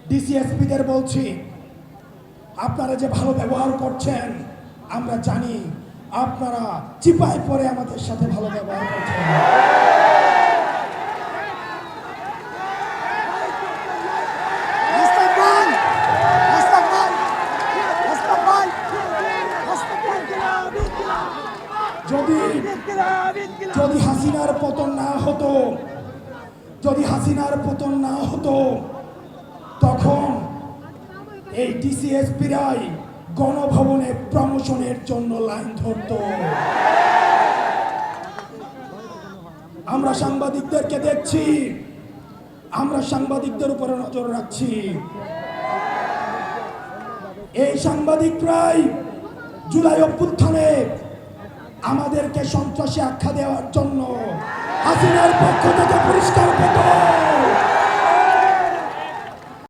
ডিসিএসপিদের বলছি, আপনারা যে ভালো ব্যবহার করছেন আমরা জানি, আপনারা চিপায় পড়ে আমাদের সাথে ভালো ব্যবহার করছেন। যদি হাসিনার পতন না হতো, তখন এই ডিসিএসপিরাই গণভবনে প্রমোশনের জন্য লাইন ধরত। আমরা সাংবাদিকদেরকে দেখছি, আমরা সাংবাদিকদের উপরে নজর রাখছি। এই সাংবাদিকরাই জুলাই অভ্যুত্থানে আমাদেরকে সন্ত্রাসী আখ্যা দেওয়ার জন্য হাসিনার পক্ষ থেকে পুরস্কার পেত।